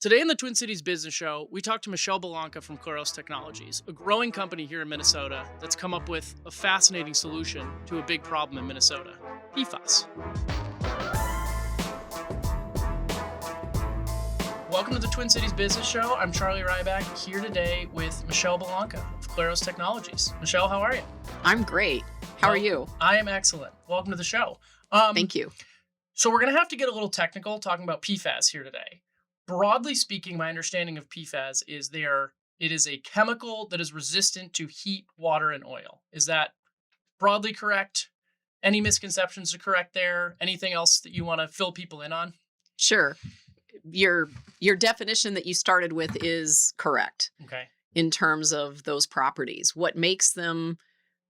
Today in the Twin Cities Business Show, we talked to Michelle Bellanca from Claros Technologies, a growing company here in Minnesota that's come up with a fascinating solution to a big problem in Minnesota: PFAS. Welcome to the Twin Cities Business Show. I'm Charlie Ryback here today with Michelle Bellanca of Claros Technologies. Michelle, how are you? I'm great. How are you? I am excellent. Welcome to the show. Thank you. So we're going to have to get a little technical talking about PFAS here today. Broadly speaking, my understanding of PFAS is it is a chemical that is resistant to heat, water, and oil. Is that broadly correct? Any misconceptions to correct there? Anything else that you want to fill people in on? Sure. Your definition that you started with is correct Okay. in terms of those properties. What makes them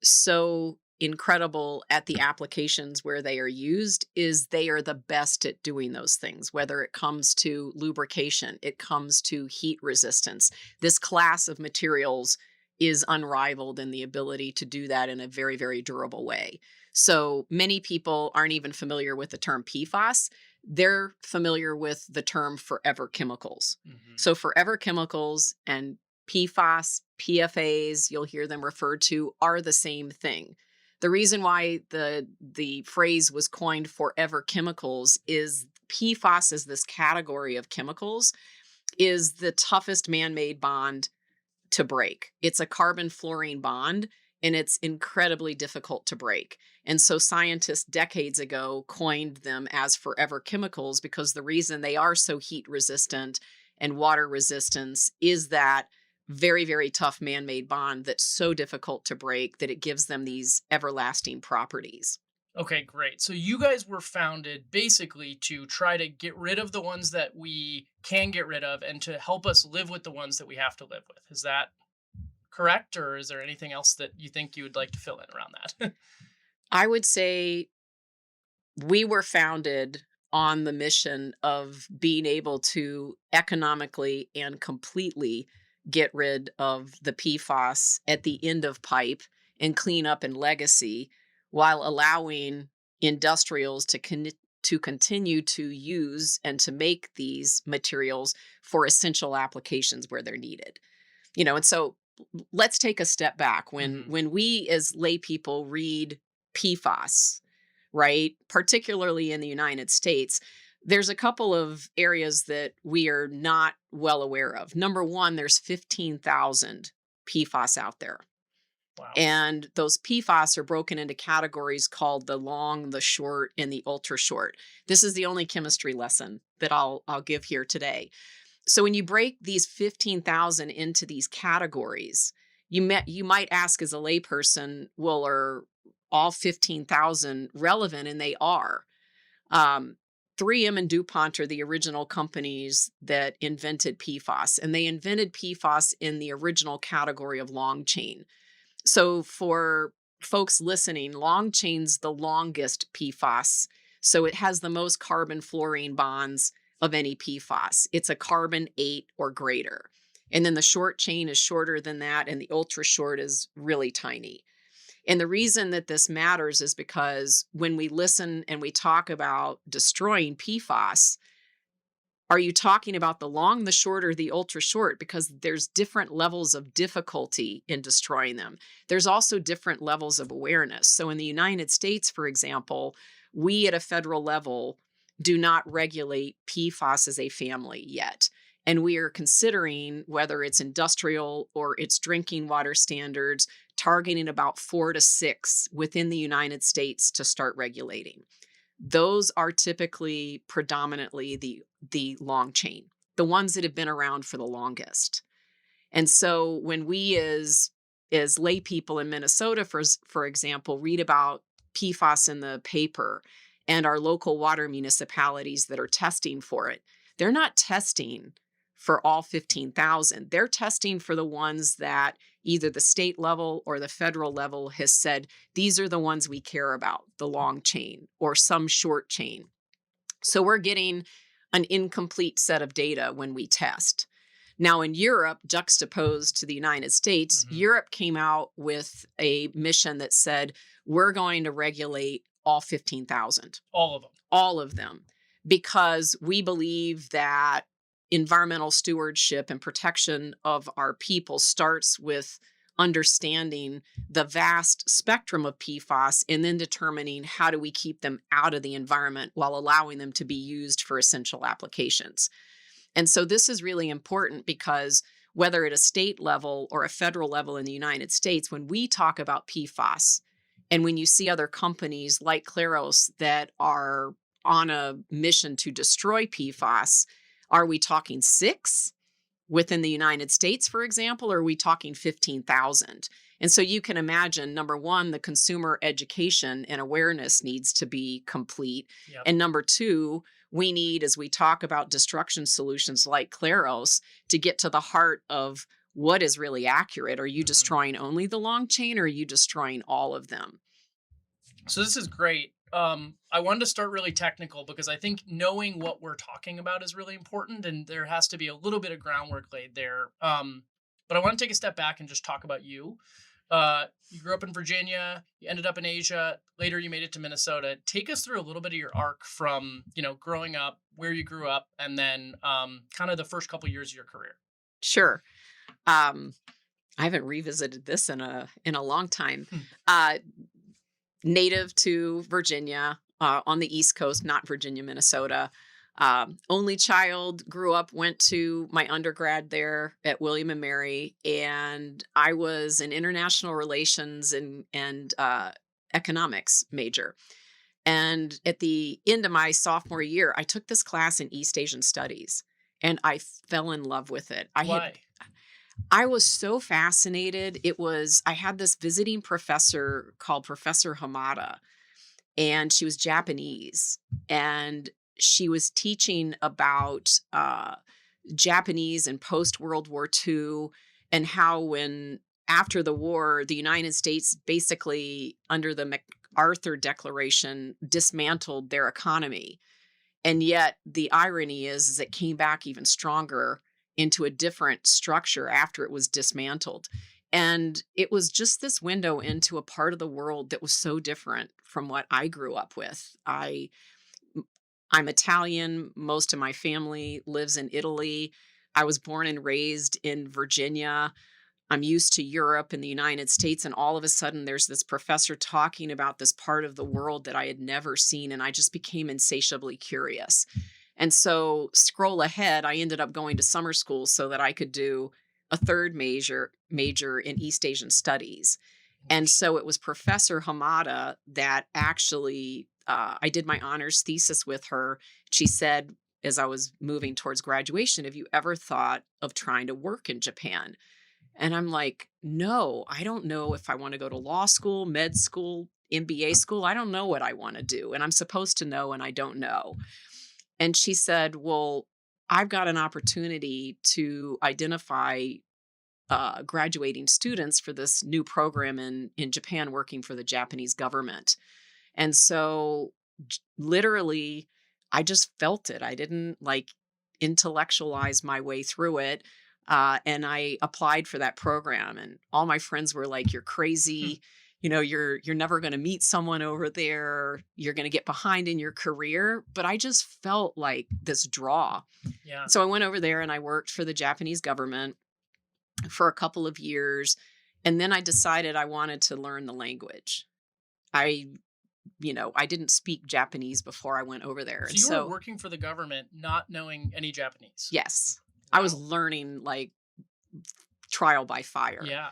so incredible at the applications where they are used is they are the best at doing those things, whether it comes to lubrication, it comes to heat resistance. This class of materials is unrivaled in the ability to do that in a very, very durable way. So many people aren't even familiar with the term PFAS. They're familiar with the term forever chemicals. So forever chemicals and PFAS, PFAS, you'll hear them referred to, are the same thing. The reason why the phrase was coined forever chemicals is PFAS is this category of chemicals is the toughest man-made bond to break. It's a carbon-fluorine bond, and it's incredibly difficult to break. And so scientists decades ago coined them as forever chemicals because the reason they are so heat resistant and water resistance is that very, very tough man-made bond that's so difficult to break that it gives them these everlasting properties. Okay, great. So you guys were founded basically to try to get rid of the ones that we can get rid of and to help us live with the ones that we have to live with. Is that correct? Or is there anything else that you think you would like to fill in around that? I would say we were founded on the mission of being able to economically and completely get rid of the PFAS at the end of pipe and clean up in legacy while allowing industrials to continue to use and to make these materials for essential applications where they're needed. And so let's take a step back. When we as lay people read PFAS, right, particularly in the United States, there's a couple of areas that we are not well aware of. Number one, there's 15,000 PFAS out there. Wow. And those PFAS are broken into categories called the long, the short, and the ultra short. This is the only chemistry lesson that I'll give here today. So when you break these 15,000 into these categories, you might ask as a layperson, well, are all 15,000 relevant? And they are. 3M and DuPont are the original companies that invented PFAS, and they invented PFAS in the original category of long chain. So for folks listening, long chain's the longest PFAS. So it has the most carbon fluorine bonds of any PFAS. It's a carbon 8 or greater. And then the short chain is shorter than that, and the ultra short is really tiny. And the reason that this matters is because when we listen and we talk about destroying PFAS, are you talking about the long, the short, or the ultra short? Because there's different levels of difficulty in destroying them. There's also different levels of awareness. So in the United States, for example, we at a federal level do not regulate PFAS as a family yet. And we are considering whether it's industrial or it's drinking water standards, targeting about 4 to 6 within the United States to start regulating. Those are typically predominantly the long chain, the ones that have been around for the longest. And so when we as lay people in Minnesota, for example, read about PFAS in the paper and our local water municipalities that are testing for it, they're not testing for all 15,000. They're testing for the ones that either the state level or the federal level has said, these are the ones we care about, the long chain or some short chain. So we're getting an incomplete set of data when we test. Now in Europe, juxtaposed to the United States, Europe came out with a mission that said, we're going to regulate all 15,000. All of them. All of them. Because we believe that environmental stewardship and protection of our people starts with understanding the vast spectrum of PFAS and then determining how do we keep them out of the environment while allowing them to be used for essential applications. And so this is really important because whether at a state level or a federal level in the United States, when we talk about PFAS, and when you see other companies like Claros that are on a mission to destroy PFAS, are we talking six within the United States, for example, or are we talking 15,000? And so you can imagine, number one, the consumer education and awareness needs to be complete. Yep. And number two, we need, as we talk about destruction solutions like Claros, to get to the heart of what is really accurate. Are you destroying only the long chain, or are you destroying all of them? So this is great. I wanted to start really technical because I think knowing what we're talking about is really important, and there has to be a little bit of groundwork laid there. But I want to take a step back and just talk about you. You grew up in Virginia, you ended up in Asia, later you made it to Minnesota. Take us through a little bit of your arc from, growing up, where you grew up, and then kind of the first couple years of your career. Sure. Um, I haven't revisited this in a long time. Hmm. Native to Virginia, on the East Coast, not Virginia, Minnesota. Only child, grew up, went to my undergrad there at William and Mary, and I was an international relations and economics major. And at the end of my sophomore year, I took this class in East Asian Studies, and I fell in love with it. Why? I was so fascinated. I had this visiting professor called Professor Hamada, and she was Japanese, and she was teaching about Japanese and post World War II, and how when after the war, the United States basically under the MacArthur Declaration dismantled their economy. And yet the irony is it came back even stronger into a different structure after it was dismantled. And it was just this window into a part of the world that was so different from what I grew up with. I'm Italian. Most of my family lives in Italy. I was born and raised in Virginia. I'm used to Europe and the United States, and all of a sudden there's this professor talking about this part of the world that I had never seen, and I just became insatiably curious. And so scroll ahead, I ended up going to summer school so that I could do a third major in East Asian Studies. And so it was Professor Hamada that actually, I did my honors thesis with her. She said, as I was moving towards graduation, have you ever thought of trying to work in Japan? And I'm like, no, I don't know if I want to go to law school, med school, MBA school. I don't know what I want to do. And I'm supposed to know, and I don't know. And she said, well, I've got an opportunity to identify graduating students for this new program in Japan working for the Japanese government. And so literally, I just felt it. I didn't intellectualize my way through it. And I applied for that program, and all my friends were like, you're crazy. You're never going to meet someone over there. You're going to get behind in your career. But I just felt like this draw. Yeah. So I went over there and I worked for the Japanese government for a couple of years. And then I decided I wanted to learn the language. I didn't speak Japanese before I went over there. So you were working for the government, not knowing any Japanese. Yes. Wow. I was learning trial by fire. Yeah.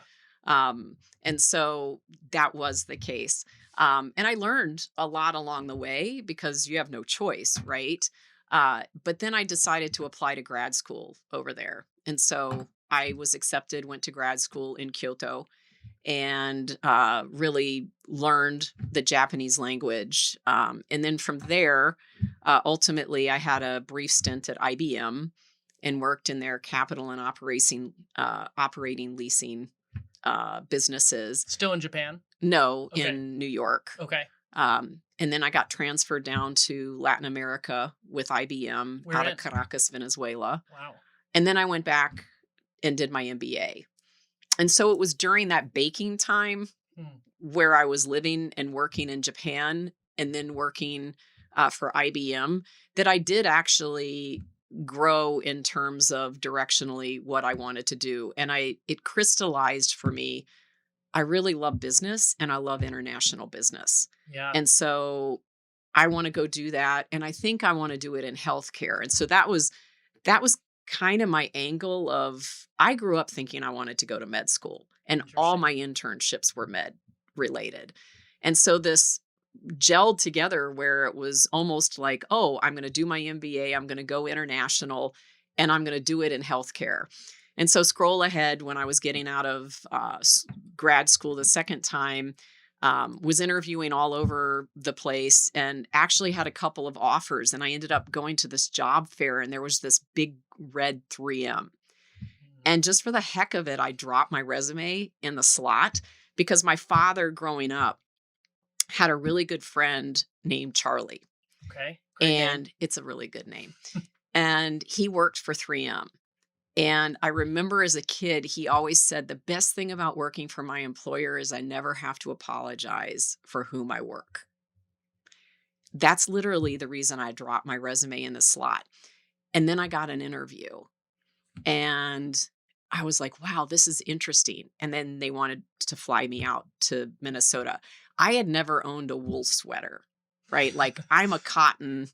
And so that was the case. And I learned a lot along the way because you have no choice, right? But then I decided to apply to grad school over there. And so I was accepted, went to grad school in Kyoto, and really learned the Japanese language. And then from there, ultimately, I had a brief stint at IBM and worked in their capital and operating leasing businesses. Still in Japan? No, Okay. in New York. Okay. And then I got transferred down to Latin America with IBM Where out in? of Caracas, Venezuela. Wow. And then I went back and did my MBA. And so it was during that baking time where I was living and working in Japan and then working for IBM that I did actually grow in terms of directionally what I wanted to do. And it crystallized for me. I really love business and I love international business. Yeah. And so I want to go do that. And I think I want to do it in healthcare. And so that was kind of my angle of I grew up thinking I wanted to go to med school and all Interesting. my internships were med related. And so this gelled together where it was almost like, oh, I'm going to do my MBA, I'm going to go international, and I'm going to do it in healthcare. And so, scroll ahead when I was getting out of grad school the second time, was interviewing all over the place and actually had a couple of offers. And I ended up going to this job fair, and there was this big red 3M. Mm, And just for the heck of it, I dropped my resume in the slot because my father growing up had a really good friend named Charlie, okay. Great name. and it's a really good name. And he worked for 3M. And I remember as a kid, he always said, the best thing about working for my employer is I never have to apologize for whom I work. That's literally the reason I dropped my resume in the slot. And then I got an interview and I was like, wow, this is interesting. And then they wanted to fly me out to Minnesota. I had never owned a wool sweater, right? Like I'm a cotton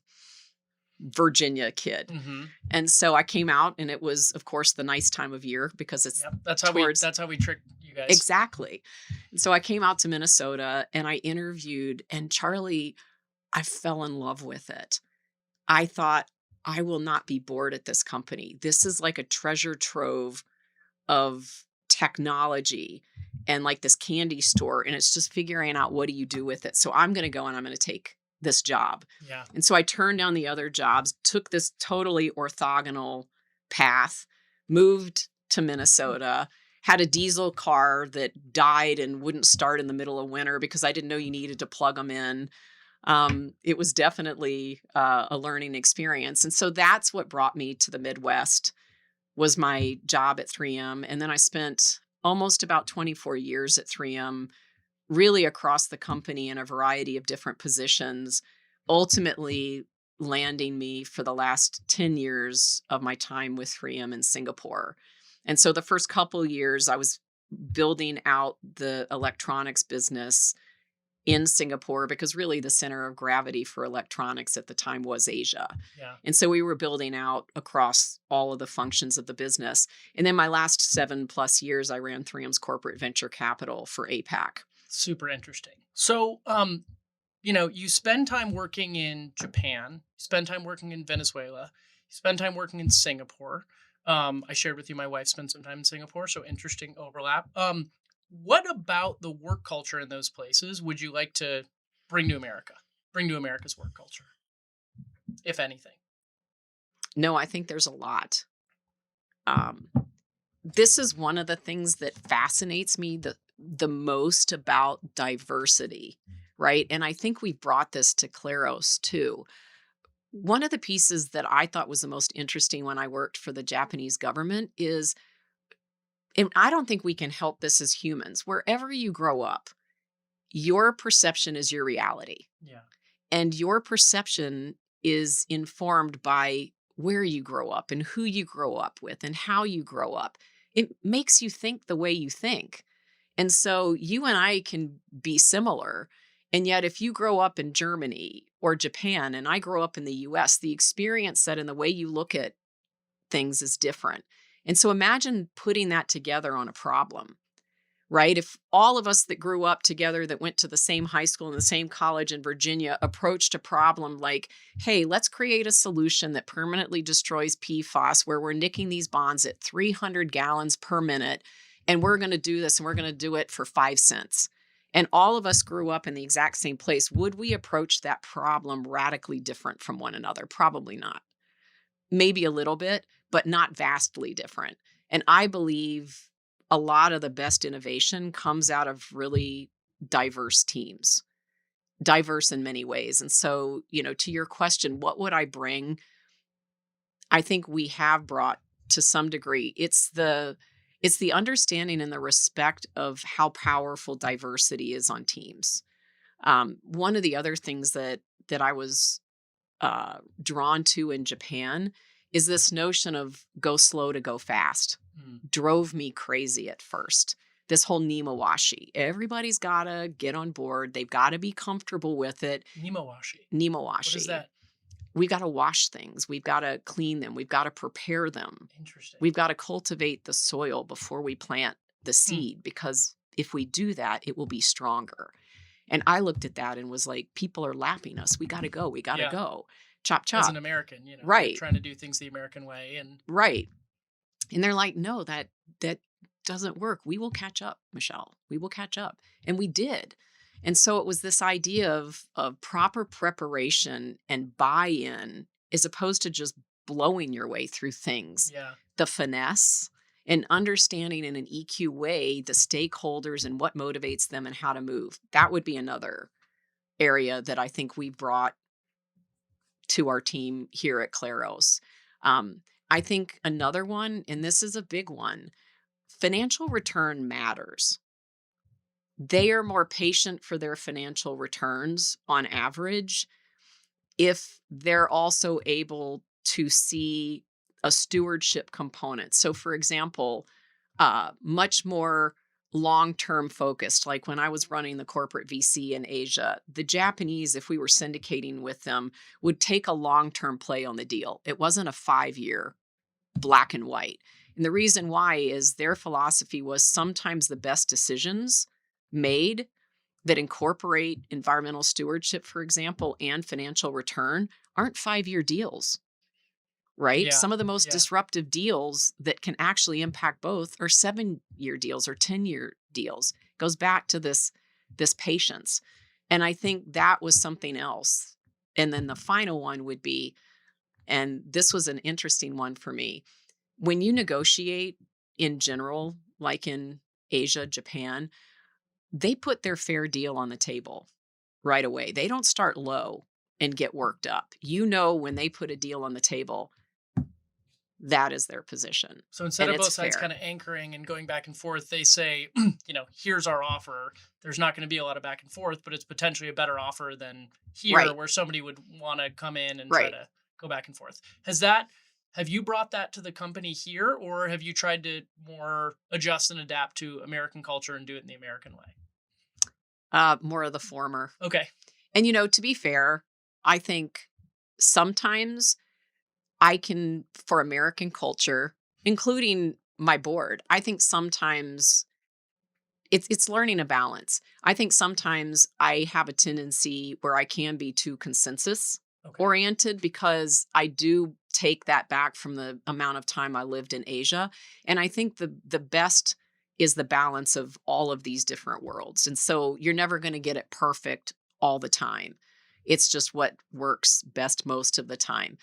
Virginia kid. Hmm. And so I came out and it was, of course, the nice time of year because it's Yep. That's how we. towards That's how we trick you guys. exactly. And so I came out to Minnesota and I interviewed, and Charlie, I fell in love with it. I thought, I will not be bored at this company. This is like a treasure trove of technology and like this candy store. And it's just figuring out what do you do with it. So I'm going to go and I'm going to take this job. Yeah. And so I turned down the other jobs, took this totally orthogonal path, moved to Minnesota, had a diesel car that died and wouldn't start in the middle of winter because I didn't know you needed to plug them in. It was definitely a learning experience. And so that's what brought me to the Midwest was my job at 3M. And then I spent almost about 24 years at 3M, really across the company in a variety of different positions, ultimately landing me for the last 10 years of my time with 3M in Singapore. And so the first couple years I was building out the electronics business in Singapore because really the center of gravity for electronics at the time was Asia. Yeah. And so we were building out across all of the functions of the business. And then my last 7+ years, I ran 3M's corporate venture capital for APAC. Super interesting. So, you spend time working in Japan, you spend time working in Venezuela, you spend time working in Singapore. I shared with you my wife spent some time in Singapore, so interesting overlap. What about the work culture in those places would you like to bring to America? Bring to America's work culture, if anything. No, I think there's a lot. Um, this is one of the things that fascinates me the most about diversity, right? And I think we brought this to Claros too. One of the pieces that I thought was the most interesting when I worked for the Japanese government is, and I don't think we can help this as humans, wherever you grow up, your perception is your reality. Yeah. And your perception is informed by where you grow up and who you grow up with and how you grow up. It makes you think the way you think. And so you and I can be similar. And yet, if you grow up in Germany or Japan and I grow up in the US, the experience set and the way you look at things is different. And so imagine putting that together on a problem, right? If all of us that grew up together that went to the same high school and the same college in Virginia approached a problem like, hey, let's create a solution that permanently destroys PFAS where we're nicking these bonds at 300 gallons per minute, and we're going to do this and we're going to do it for 5 cents. And all of us grew up in the exact same place. Would we approach that problem radically different from one another? Probably not. Maybe a little bit, but not vastly different. And I believe a lot of the best innovation comes out of really diverse teams, diverse in many ways. And so, to your question, what would I bring? I think we have brought to some degree. It's the understanding and the respect of how powerful diversity is on teams. One of the other things that I was drawn to in Japan is this notion of go slow to go fast. Mm. Drove me crazy at first. This whole Nemawashi. Everybody's got to get on board. They've got to be comfortable with it. Nemawashi. What is Nemawashi. that? We've got to wash things. We've got to clean them. We've got to prepare them. Interesting. We've got to cultivate the soil before we plant the Hmm. seed, because if we do that, it will be stronger. And I looked at that and was like, people are lapping us. We got to go. We got to Yeah. go. Chop, As an chop. American, you're Right. trying to do things the American way, and Right. And they're like, no, that doesn't work. We will catch up, Michelle. We will catch up. And we did. And so it was this idea of proper preparation and buy-in, as opposed to just blowing your way through things. yeah. The finesse and understanding in an EQ way the stakeholders and what motivates them and how to move. That would be another area that I think we brought to our team here at Claros. I think another one, and this is a big one, financial return matters. They are more patient for their financial returns on average if they're also able to see a stewardship component. So, for example, much more long term focused. Like when I was running the corporate VC in Asia, the Japanese, if we were syndicating with them, would take a long term play on the deal. It wasn't a 5 year black and white. And the reason why is their philosophy was sometimes the best decisions made that incorporate environmental stewardship, for example, and financial return aren't 5 year deals, right? Yeah. Some of the most Yeah. disruptive deals that can actually impact both are 7 year deals or 10 year deals. Goes back to this patience. And I think that was something else. And then the final one would be, and this was an interesting one for me, when you negotiate in general, like in Asia, Japan, they put their fair deal on the table right away. They don't start low and get worked up. You know, when they put a deal on the table, that is their position So instead and of it's both sides fair. kind of anchoring and going back and forth, they say, here's our offer. There's not going to be a lot of back and forth, but it's potentially a better offer than here, Right, where somebody would want to come in and try right. to go back and forth. Have you brought that to the company here, or have you tried to more adjust and adapt to American culture and do it in the American way? More of the former. Okay. And, to be fair, I think sometimes I can, for American culture, including my board, I think sometimes it's learning a balance. I think sometimes I have a tendency where I can be too consensus Okay. oriented, because I do take that back from the amount of time I lived in Asia. And I think the best is the balance of all of these different worlds. And so you're never going to get it perfect all the time. It's just what works best most of the time.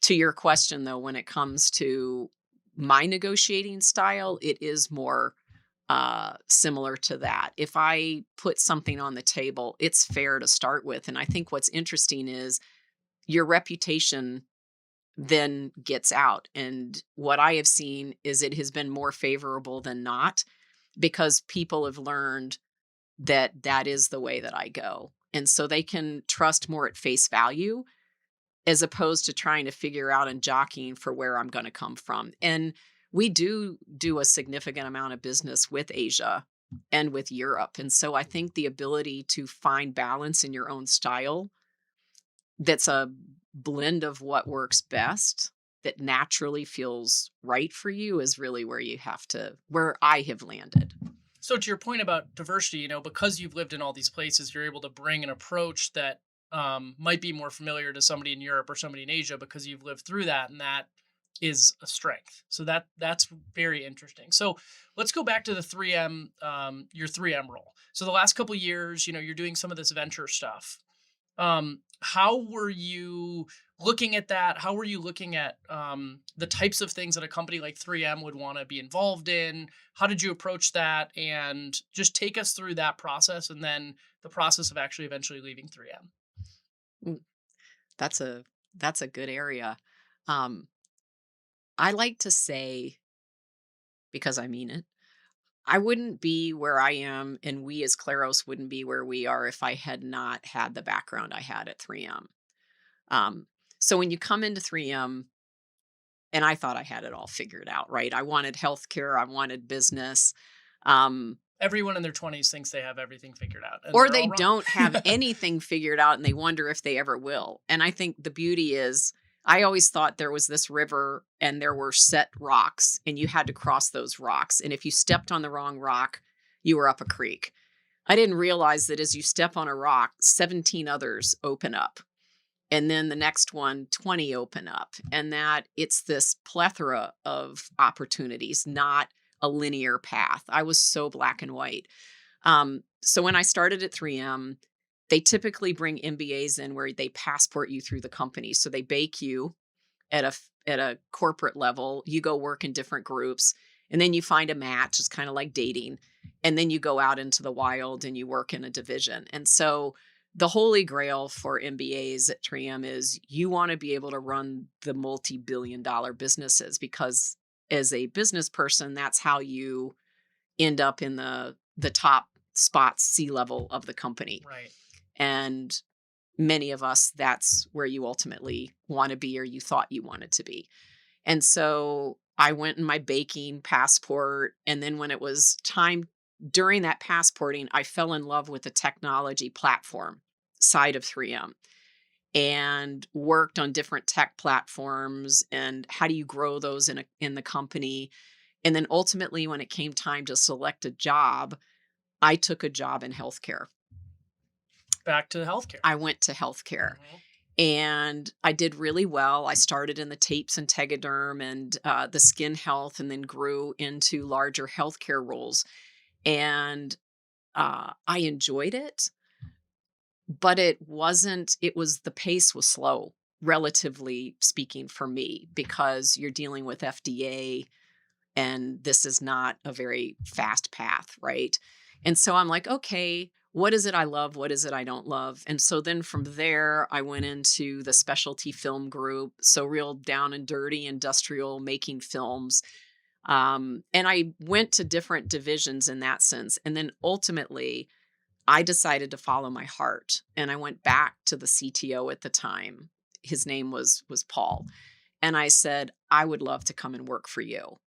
To your question though, when it comes to my negotiating style, it is more similar to that. If I put something on the table, it's fair to start with. And I think what's interesting is your reputation then gets out. And what I have seen is it has been more favorable than not, because people have learned that that is the way that I go. And so they can trust more at face value, as opposed to trying to figure out and jockeying for where I'm going to come from. And we do a significant amount of business with Asia and with Europe. And so I think the ability to find balance in your own style, that's a blend of what works best, that naturally feels right for you, is really where I have landed. So to your point about diversity, because you've lived in all these places, you're able to bring an approach that might be more familiar to somebody in Europe or somebody in Asia because you've lived through that, and that is a strength. So that's very interesting. So let's go back to the 3M, your 3M role. So the last couple years, you're doing some of this venture stuff. How were you looking at that? How were you looking at the types of things that a company like 3M would want to be involved in? How did you approach that? And just take us through that process, and then the process of actually eventually leaving 3M. Mm, that's a good area. Um, I like to say, because I mean it, I wouldn't be where I am, and we as Claros wouldn't be where we are if I had not had the background I had at 3M. Um, so when you come into 3M, And I thought I had it all figured out, right? I wanted healthcare, I wanted business. Um, Everyone in their 20s thinks they have everything figured out, and or they're they all wrong. don't have anything figured out and they wonder if they ever will. And I think the beauty is, I always thought there was this river and there were set rocks and you had to cross those rocks. And if you stepped on the wrong rock, you were up a creek. I didn't realize that as you step on a rock, 17 others open up. And then the next one, 20 open up. And that it's this plethora of opportunities, not a linear path. I was so black and white. So when I started at 3M, they typically bring MBAs in where they passport you through the company. So they bake you at a corporate level. You go work in different groups, and then you find a match. It's kind of like dating, and then you go out into the wild and you work in a division. And so the holy grail for MBAs at 3M is you want to be able to run the multi-billion-dollar businesses, because as a business person, that's how you end up in the top spots, C-level of the company. Right. And many of us, that's where you ultimately want to be, or you thought you wanted to be. And so I went in my baking passport. And then when it was time during that passporting, I fell in love with the technology platform side of 3M and worked on different tech platforms and how do you grow those in the company. And then ultimately, when it came time to select a job, I took a job in healthcare. Back to healthcare. I went to healthcare Mhm. and I did really well. I started in the tapes and tegaderm and the skin health, and then grew into larger healthcare roles. And I enjoyed it, but it was the pace was slow, relatively speaking, for me, because you're dealing with FDA and this is not a very fast path, right? And so I'm like, okay, what is it I love? What is it I don't love? And so then from there, I went into the specialty film group. So real down and dirty industrial making films. And I went to different divisions in that sense. And then ultimately, I decided to follow my heart. And I went back to the CTO at the time. His name was Paul. And I said, I would love to come and work for you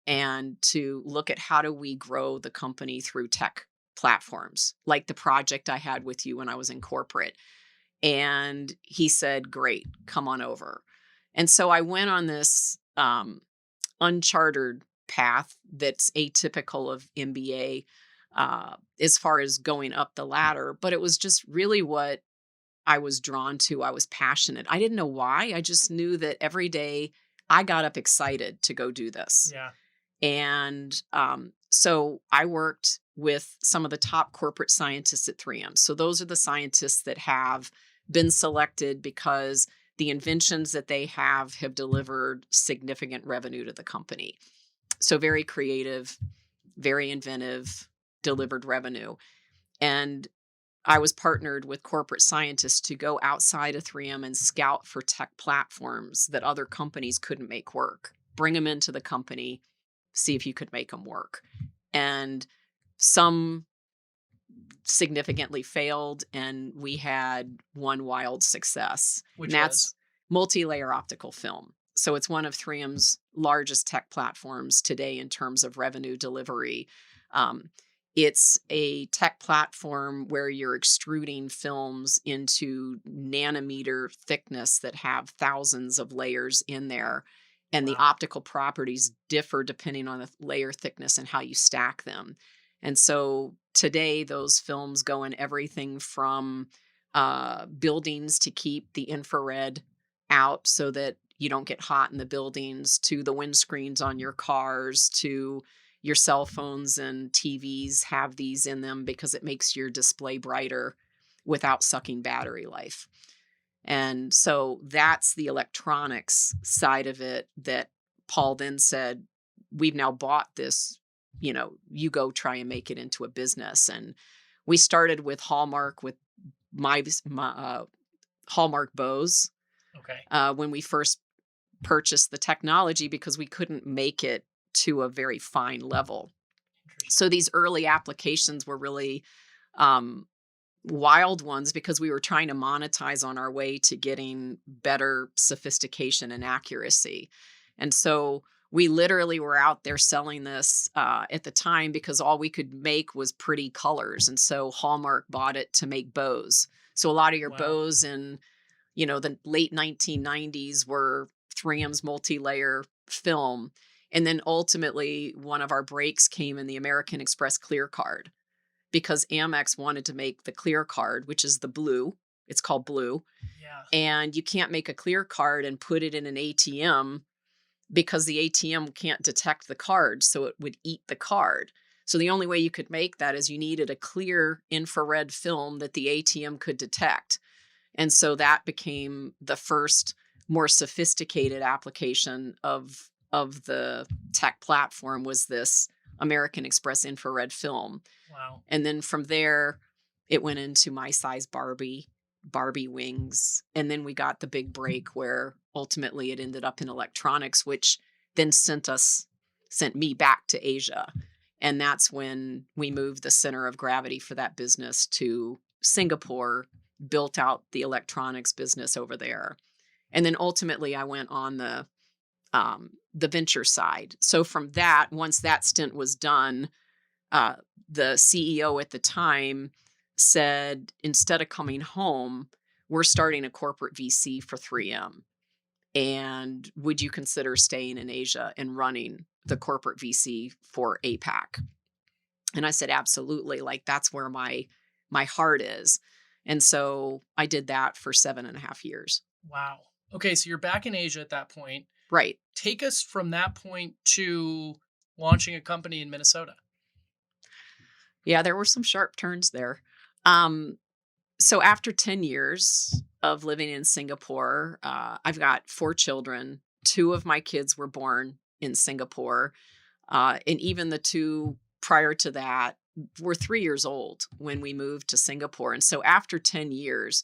and to look at how do we grow the company through tech platforms, like the project I had with you when I was in corporate. And he said, great, come on over. And so I went on this uncharted path that's atypical of MBA, as far as going up the ladder, but it was just really what I was drawn to. I was passionate. I didn't know why. I just knew that every day I got up excited to go do this. Yeah. And so I worked with some of the top corporate scientists at 3M. So those are the scientists that have been selected because the inventions that they have delivered significant revenue to the company. So very creative, very inventive, delivered revenue. And I was partnered with corporate scientists to go outside of 3M and scout for tech platforms that other companies couldn't make work. Bring them into the company, see if you could make them work. And some significantly failed, and we had one wild success. And Which was? that's multi-layer optical film. So it's one of 3M's largest tech platforms today in terms of revenue delivery. Um, it's a tech platform where you're extruding films into nanometer thickness that have thousands of layers in there. And the Wow. optical properties differ depending on the layer thickness and how you stack them. And so today, those films go in everything from buildings to keep the infrared out so that you don't get hot in the buildings, to the windscreens on your cars, to your cell phones and TVs have these in them because it makes your display brighter without sucking battery life. And so that's the electronics side of it that Paul then said, we've now bought this, you go try and make it into a business. And we started with Hallmark, with my Hallmark bows, Okay. when we first purchased the technology because we couldn't make it to a very fine level. Interesting. So these early applications were really um, wild ones because we were trying to monetize on our way to getting better sophistication and accuracy. And so we literally were out there selling this at the time because all we could make was pretty colors. And so Hallmark bought it to make bows. So a lot of your Wow. bows in, the late 1990s were 3M's multi-layer film. And then ultimately one of our breaks came in the American Express Clear Card because Amex wanted to make the clear card, which is the blue. It's called blue. Yeah. And you can't make a clear card and put it in an ATM because the ATM can't detect the card, so it would eat the card. So the only way you could make that is you needed a clear infrared film that the ATM could detect. And so that became the first more sophisticated application of the tech platform was this American Express infrared film. Wow. And then from there, it went into my size Barbie wings. And then we got the big break where ultimately it ended up in electronics, which then sent me back to Asia. And that's when we moved the center of gravity for that business to Singapore, built out the electronics business over there. And then ultimately I went on the venture side. So from that, once that stint was done, uh, the CEO at the time said, instead of coming home, we're starting a corporate VC for 3M. And would you consider staying in Asia and running the corporate VC for APAC? And I said, absolutely. Like that's where my heart is. And so I did that for 7.5 years. Wow. Okay, so you're back in Asia at that point. Right. Take us from that point to launching a company in Minnesota. Yeah, there were some sharp turns there. Um, so after 10 years of living in Singapore, I've got 4 children. 2 of my kids were born in Singapore. And even the 2 prior to that were 3 years old when we moved to Singapore. And so after 10 years,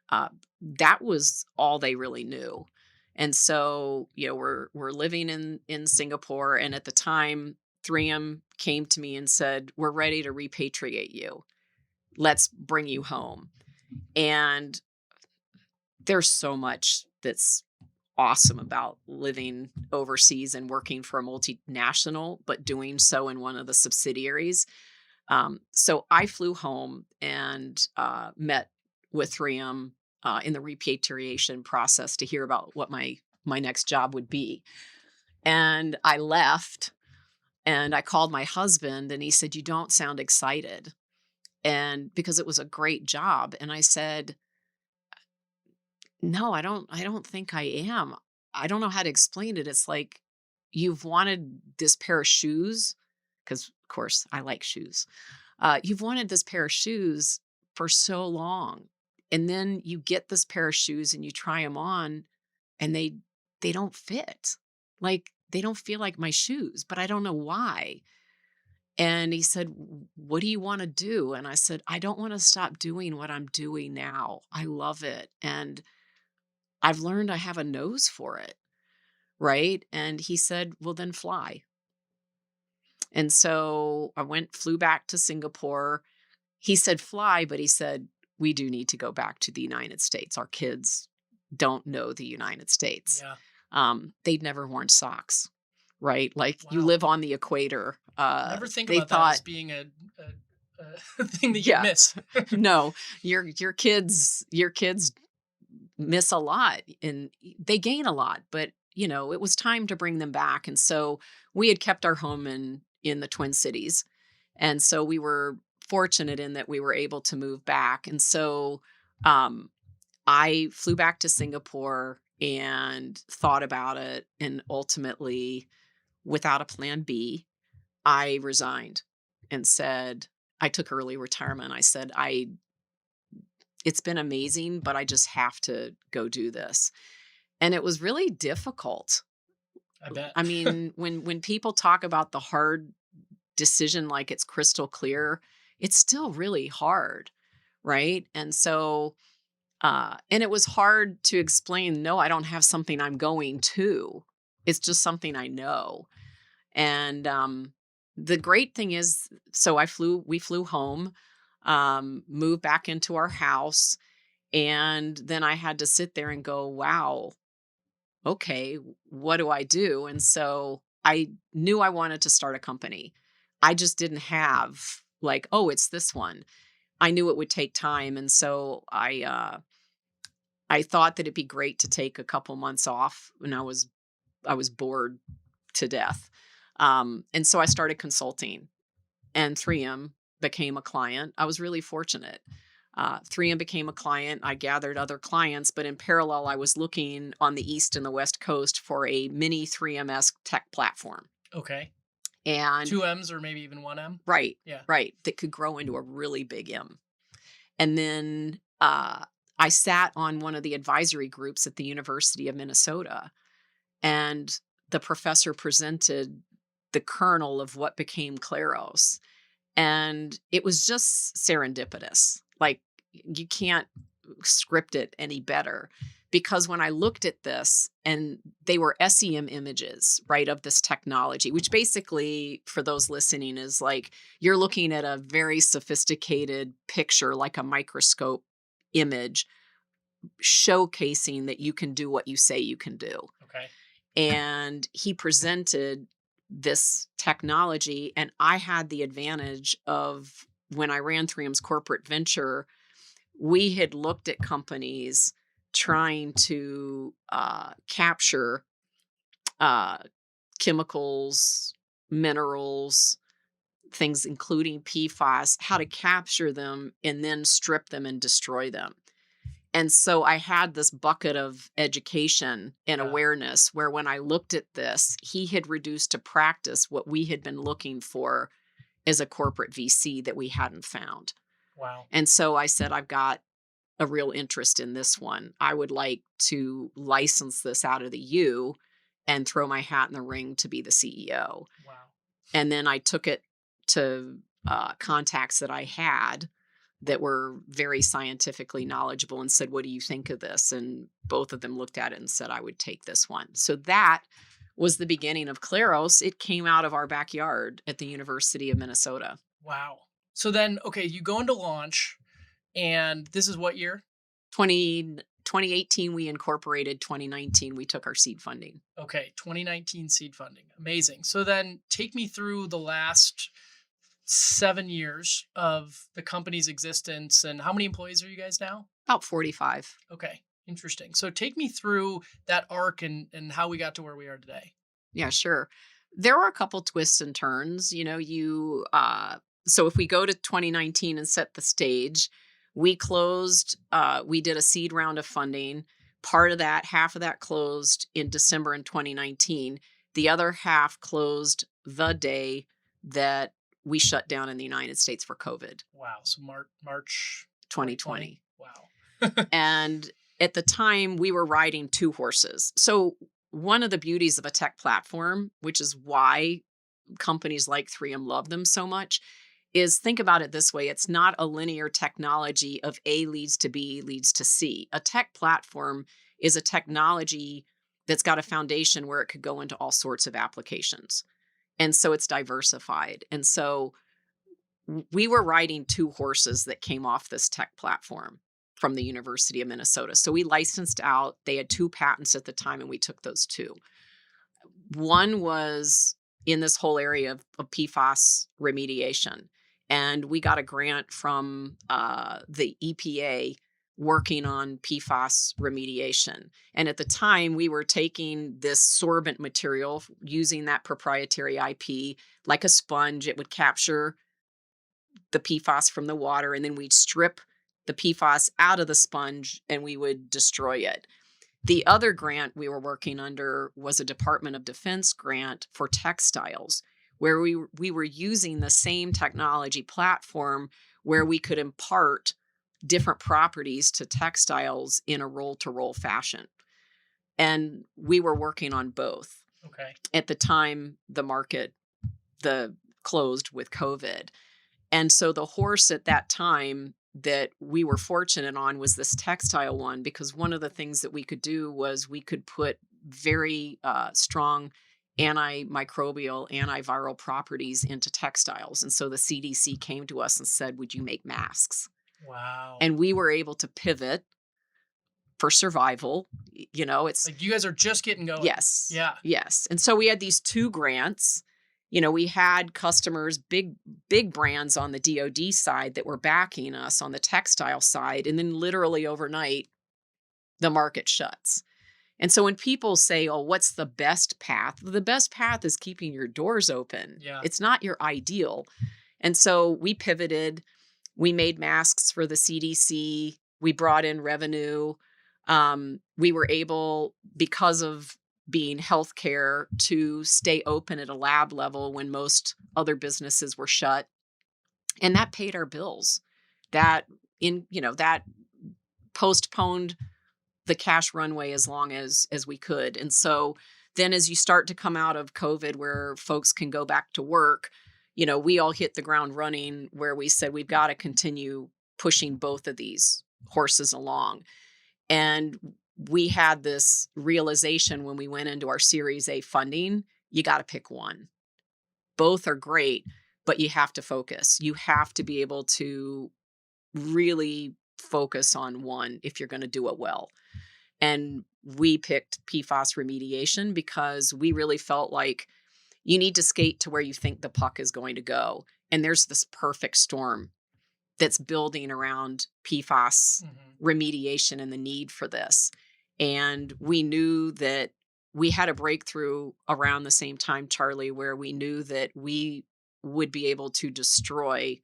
uh, that was all they really knew. And so, we're living in Singapore. And at the time, 3M came to me and said, we're ready to repatriate you. Let's bring you home. And there's so much that's awesome about living overseas and working for a multinational, but doing so in one of the subsidiaries. So I flew home and met with 3M in the repatriation process to hear about what my next job would be. And I left and I called my husband and he said, "You don't sound excited." And because it was a great job. And I said, "No, I don't think I am. I don't know how to explain it. It's like you've wanted this pair of shoes because of course I like shoes. You've wanted this pair of shoes for so long. And then you get this pair of shoes and you try them on and they don't fit. Like they don't feel like my shoes, but I don't know why." And he said, "What do you want to do?" And I said, "I don't want to stop doing what I'm doing now. I love it. And I've learned I have a nose for it." Right. And he said, "Well, then fly." And so flew back to Singapore. He said, "Fly," but he said, "We do need to go back to the United States. Our kids don't know the United States." Yeah. They'd never worn socks, right? Like you Wow. live on the equator. Never think They about that as thought, being a thing that you'd yeah, miss. no, your kids miss a lot and they gain a lot, but it was time to bring them back. And so we had kept our home in the Twin Cities. And so we were fortunate in that we were able to move back. And so um I flew back to Singapore and thought about it and ultimately without a plan B, I resigned and said I took early retirement. I said it's been amazing, but I just have to go do this. And it was really difficult. I bet. I mean, when people talk about the hard decision like it's crystal clear, it's still really hard, right? And so and it was hard to explain, no, I don't have something I'm going to. It's just something I know. And the great thing is, so we flew home, moved back into our house. And then I had to sit there and go, wow, okay, what do I do? And so I knew I wanted to start a company. I just didn't have like, oh, it's this one. I knew it would take time. And so I thought that it'd be great to take a couple months off when I was bored to death. And so I started consulting, and 3M became a client. I was really fortunate. 3M became a client. I gathered other clients, but in parallel, I was looking on the East and the West Coast for a mini 3M-esque tech platform. Okay. And Two M's or maybe even one M? right, Yeah. right, that could grow into a really big M. And then I sat on one of the advisory groups at the University of Minnesota, and the professor presented the kernel of what became Claros. And it was just serendipitous. Like, you can't script it any better. Because when I looked at this, and they were SEM images, right, of this technology, which basically, for those listening, is like you're looking at a very sophisticated picture, like a microscope image, showcasing that you can do what you say you can do. Okay. And he presented this technology, and I had the advantage of, when I ran 3M's corporate venture, we had looked at companies trying to capture uh, chemicals, minerals, things including PFAS, how to capture them and then strip them and destroy them. And so I had this bucket of education and Yeah. awareness where, when I looked at this, he had reduced to practice what we had been looking for as a corporate VC that we hadn't found. Wow. And so I said, I've got a real interest in this one. I would like to license this out of the U and throw my hat in the ring to be the CEO. Wow. And then I took it to contacts that I had that were very scientifically knowledgeable and said, "What do you think of this?" And both of them looked at it and said, "I would take this one." So that was the beginning of Claros. It came out of our backyard at the University of Minnesota. Wow. So then, okay, you go into launch, and this is what year? 2018, we incorporated. 2019, we took our seed funding. Okay, 2019 seed funding. Amazing. So then take me through the last 7 years of the company's existence, and how many employees are you guys now? About 45. Okay, interesting. So take me through that arc and how we got to where we are today. Yeah, sure. There were a couple twists and turns. So if we go to 2019 and set the stage, we did a seed round of funding. Part of that, half of that closed in December in 2019. The other half closed the day that we shut down in the United States for COVID, Wow. So March 2020. 2020. Wow. And at the time, we were riding two horses. So one of the beauties of a tech platform, which is why companies like 3M love them so much, is, think about it this way: it's not a linear technology of A leads to B leads to C. A tech platform is a technology that's got a foundation where it could go into all sorts of applications. And so it's diversified. And so we were riding two horses that came off this tech platform from the University of Minnesota. So we licensed out. They had two patents at the time, and we took those two. One was in this whole area of PFAS remediation. And we got a grant from the EPA working on PFAS remediation. And at the time, we were taking this sorbent material, using that proprietary IP like a sponge. It would capture the PFAS from the water, and then we'd strip the PFAS out of the sponge and we would destroy it. The other grant we were working under was a Department of Defense grant for textiles, where we were using the same technology platform where we could impart different properties to textiles in a roll to roll fashion. And we were working on both. Okay. At the time, the closed with COVID. And so the horse at that time that we were fortunate on was this textile one, because one of the things that we could do was we could put very strong anti-microbial, antiviral properties into textiles. And so the CDC came to us and said, "Would you make masks?" Wow. And we were able to pivot for survival. It's Like, you guys are just getting going. yes, Yeah. yes. And so we had these 2 grants. We had customers, big brands on the DoD side that were backing us on the textile side, and then literally overnight, the market shuts. And so when people say, "Oh, what's the best path?" The best path is keeping your doors open. Yeah. It's not your ideal. And so we pivoted. We made masks for the CDC. We brought in revenue. We were able, because of being healthcare, to stay open at a lab level when most other businesses were shut. And that paid our bills. That that postponed the cash runway as long as we could. And so then as you start to come out of COVID where folks can go back to work, we all hit the ground running where we said we've got to continue pushing both of these horses along. And we had this realization when we went into our Series A funding, you got to pick one. Both are great, but you have to focus. You have to be able to really focus on one if you're going to do it well. And we picked PFAS remediation because we really felt like you need to skate to where you think the puck is going to go. And there's this perfect storm that's building around PFAS Mhm. remediation and the need for this. And we knew that we had a breakthrough around the same time, Charlie, where we knew that we would be able to destroy,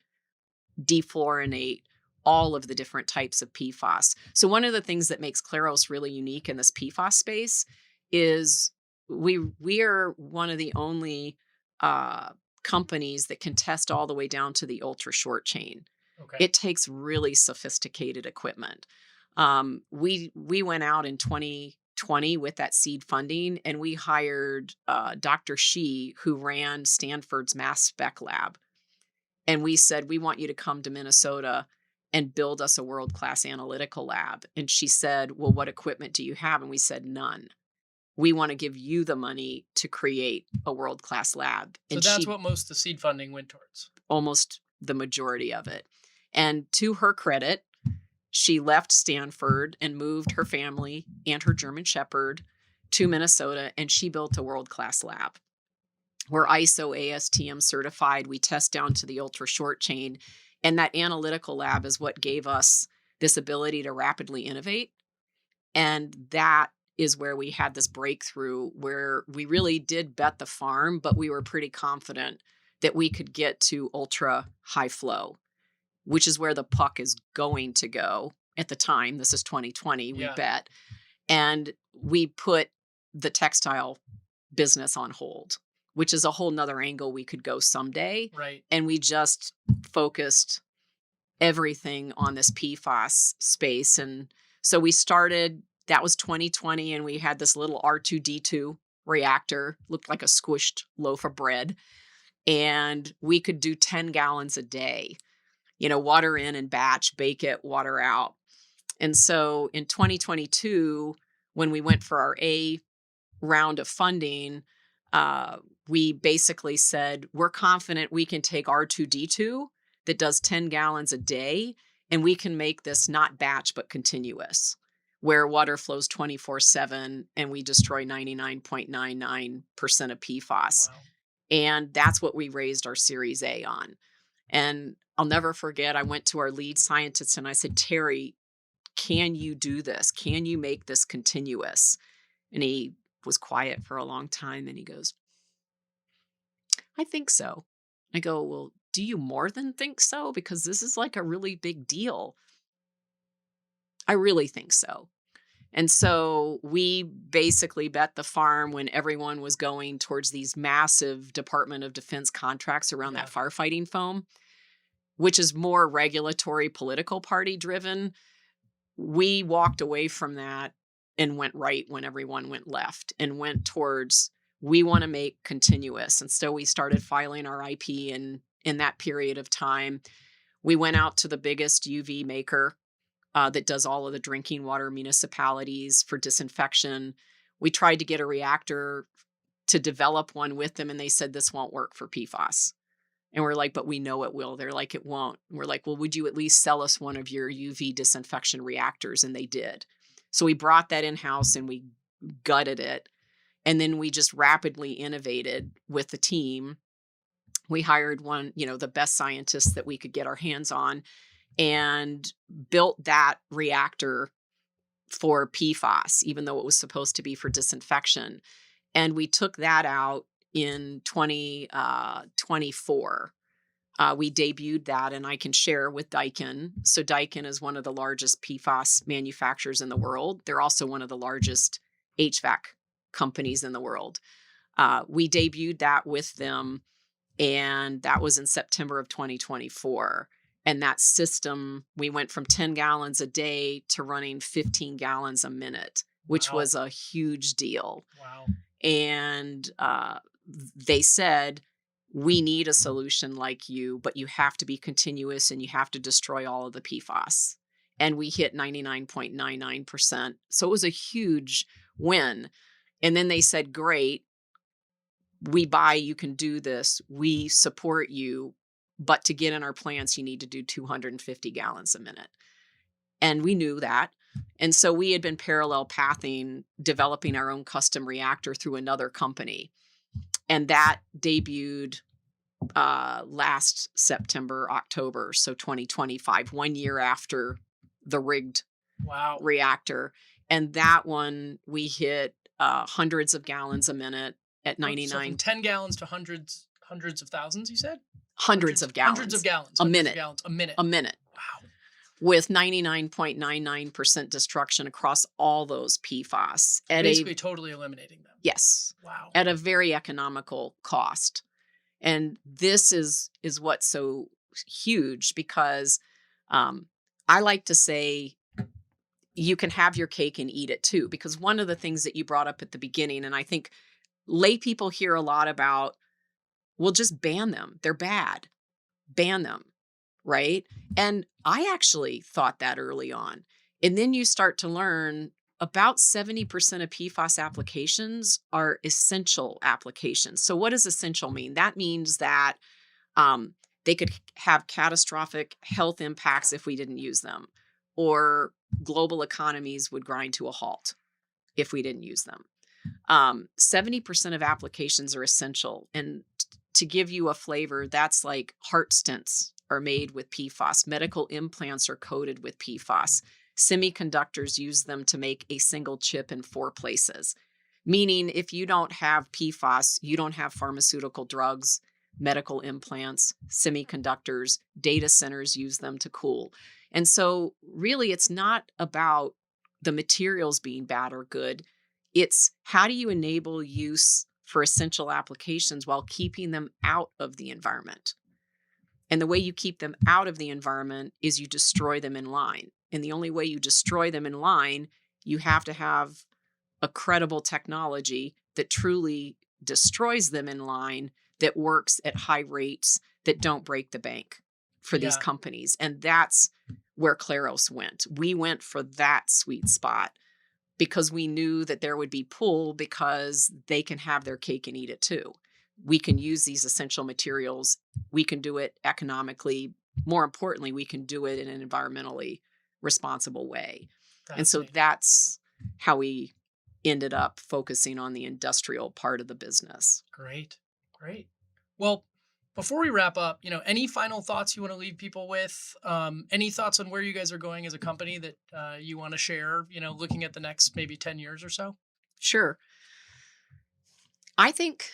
defluorinate all of the different types of PFAS. So one of the things that makes Claros really unique in this PFAS space is we are one of the only companies that can test all the way down to the ultra short chain. Okay. It takes really sophisticated equipment. We went out in 2020 with that seed funding, and we hired Dr. Shi, who ran Stanford's mass spec lab. And we said, we want you to come to Minnesota and build us a world-class analytical lab. And she said, well, what equipment do you have? And we said, none. We want to give you the money to create a world-class lab. So And that's she what most of the seed funding went towards. almost the majority of it. And to her credit, she left Stanford and moved her family and her German Shepherd to Minnesota, and she built a world-class lab. We're ISO ASTM certified. We test down to the ultra short chain. And that analytical lab is what gave us this ability to rapidly innovate. And that is where we had this breakthrough where we really did bet the farm, but we were pretty confident that we could get to ultra high flow, which is where the puck is going to go at the time. This is 2020, we Yeah. bet. And we put the textile business on hold, which is a whole nother angle we could go someday. Right. And we just focused everything on this PFAS space. And so we started, that was 2020, and we had this little R2D2 reactor, looked like a squished loaf of bread. And we could do 10 gallons a day, water in and batch, bake it, water out. And so in 2022, when we went for our A round of funding, we basically said, we're confident we can take R2D2 that does 10 gallons a day, and we can make this not batch, but continuous, where water flows 24/7 and we destroy 99.99% of PFAS. Wow. And that's what we raised our Series A on. And I'll never forget, I went to our lead scientist and I said, Terry, can you do this? Can you make this continuous? And he was quiet for a long time and he goes, I think so. I go, well, do you more than think so? Because this is like a really big deal. I really think so. And so we basically bet the farm when everyone was going towards these massive Department of Defense contracts around Yeah. that firefighting foam, which is more regulatory, political party driven. We walked away from that and went right when everyone went left and went towards, we want to make continuous. And so we started filing our IP in that period of time. We went out to the biggest UV maker that does all of the drinking water municipalities for disinfection. We tried to get a reactor to develop one with them, and they said, this won't work for PFAS. And we're like, but we know it will. They're like, it won't. And we're like, well, would you at least sell us one of your UV disinfection reactors? And they did. So we brought that in-house and we gutted it. And then we just rapidly innovated with the team. We hired one, the best scientists that we could get our hands on, and built that reactor for PFAS, even though it was supposed to be for disinfection. And we took that out in 2024. We debuted that, and I can share with Daikin. So Daikin is one of the largest PFAS manufacturers in the world. They're also one of the largest HVAC companies in the world. We debuted that with them, and that was in September of 2024. And that system, we went from 10 gallons a day to running 15 gallons a minute, which Wow. was a huge deal. Wow. And they said, we need a solution like you, but you have to be continuous and you have to destroy all of the PFAS. And we hit 99.99%. So it was a huge win. And then they said, great, we buy, you can do this, we support you, but to get in our plants, you need to do 250 gallons a minute. And we knew that. And so we had been parallel pathing, developing our own custom reactor through another company. And that debuted last September, October, so 2025, 1 year after the rigged Wow. reactor. And that one, we hit hundreds of gallons a minute at So from 99, 10 gallons to hundreds of thousands, you said? hundreds of gallons. Hundreds of gallons. A Hundreds minute. Of gallons a minute. A minute. Wow. With 99.99% destruction across all those PFAS at Basically totally eliminating them. yes, Wow. at a very economical cost. And this is what's so huge, because I like to say you can have your cake and eat it too. Because one of the things that you brought up at the beginning, and I think lay people hear a lot about, well, just ban them. They're bad. Ban them. Right. And I actually thought that early on. And then you start to learn about 70% of PFAS applications are essential applications. So what does essential mean? That means that they could have catastrophic health impacts if we didn't use them, or global economies would grind to a halt if we didn't use them. 70% of applications are essential. And to give you a flavor, that's like heart stents are made with PFAS. Medical implants are coated with PFAS. Semiconductors use them to make a single chip in 4 places. Meaning, if you don't have PFAS, you don't have pharmaceutical drugs, medical implants, semiconductors, data centers use them to cool. And so really, it's not about the materials being bad or good. It's how do you enable use for essential applications while keeping them out of the environment? And the way you keep them out of the environment is you destroy them in line. And the only way you destroy them in line, you have to have a credible technology that truly destroys them in line, that works at high rates, that don't break the bank for these Yeah. companies. And that's where Claros went. We went for that sweet spot because we knew that there would be pull, because they can have their cake and eat it too. We can use these essential materials. We can do it economically. More importantly, we can do it in an environmentally responsible way. And so Fascinating. that's how we ended up focusing on the industrial part of the business. Great. Great. Well, before we wrap up, any final thoughts you want to leave people with? Any thoughts on where you guys are going as a company that you want to share, looking at the next maybe 10 years or so? Sure. I think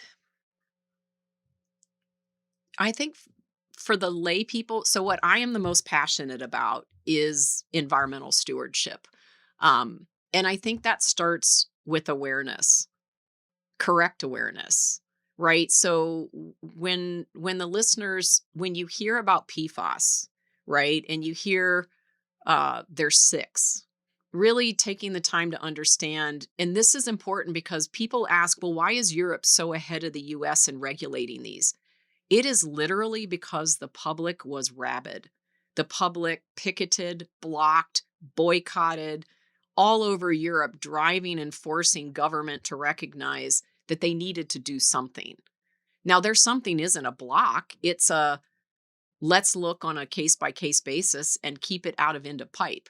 for the lay people, so what I am the most passionate about is environmental stewardship. And I think that starts with awareness, correct awareness, right? So when the listeners, when you hear about PFAS, right, and you hear there's 6, really taking the time to understand, and this is important because people ask, well, why is Europe so ahead of the US in regulating these? It is literally because the public was rabid. The public picketed, blocked, boycotted all over Europe, driving and forcing government to recognize that they needed to do something. Now, their something isn't a block. It's a let's look on a case by case basis and keep it out of end of pipe.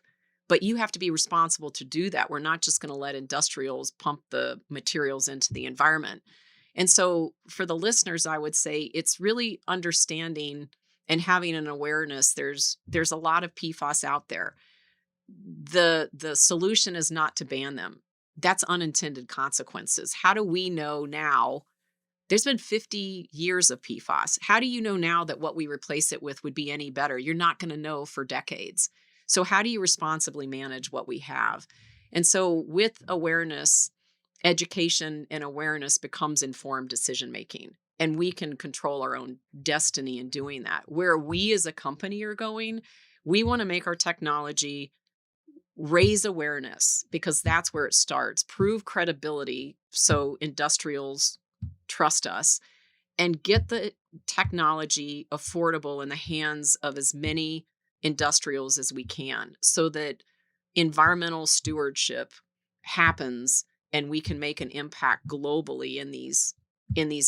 But you have to be responsible to do that. We're not just going to let industrials pump the materials into the environment. And so for the listeners, I would say it's really understanding and having an awareness. There's a lot of PFAS out there. The solution is not to ban them. That's unintended consequences. How do we know now? There's been 50 years of PFAS. How do you know now that what we replace it with would be any better? You're not going to know for decades. So how do you responsibly manage what we have? And so with awareness, education and awareness becomes informed decision making. And we can control our own destiny in doing that. Where we as a company are going, we want to make our technology raise awareness, because that's where it starts. Prove credibility so industrials trust us, and get the technology affordable in the hands of as many industrials as we can, so that environmental stewardship happens and we can make an impact globally in these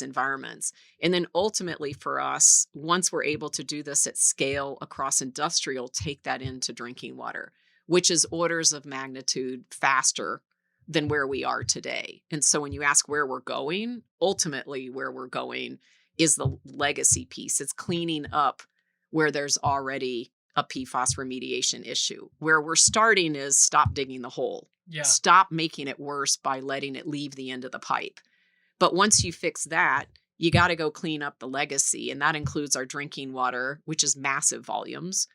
environments. And then ultimately for us, once we're able to do this at scale across industrial, take that into drinking water, which is orders of magnitude faster than where we are today. And so when you ask where we're going, ultimately where we're going is the legacy piece. It's cleaning up where there's already a PFAS remediation issue. Where we're starting is stop digging the hole. Yeah. Stop making it worse by letting it leave the end of the pipe. But once you fix that, you got to go clean up the legacy. And that includes our drinking water, which is massive volumes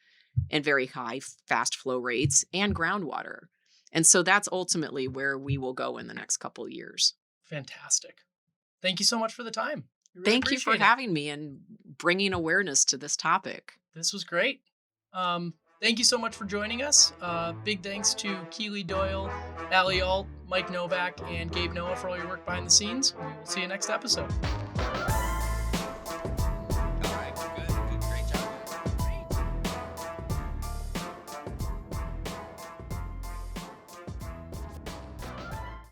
and very high fast flow rates, and groundwater. And so that's ultimately where we will go in the next couple of years. Fantastic. Thank you so much for the time. We really Thank you for appreciate it. having me and bringing awareness to this topic. This was great. Thank you so much for joining us. Big thanks to Keely Doyle, Ali Alt, Mike Novak, and Gabe Noah for all your work behind the scenes. We will see you next episode.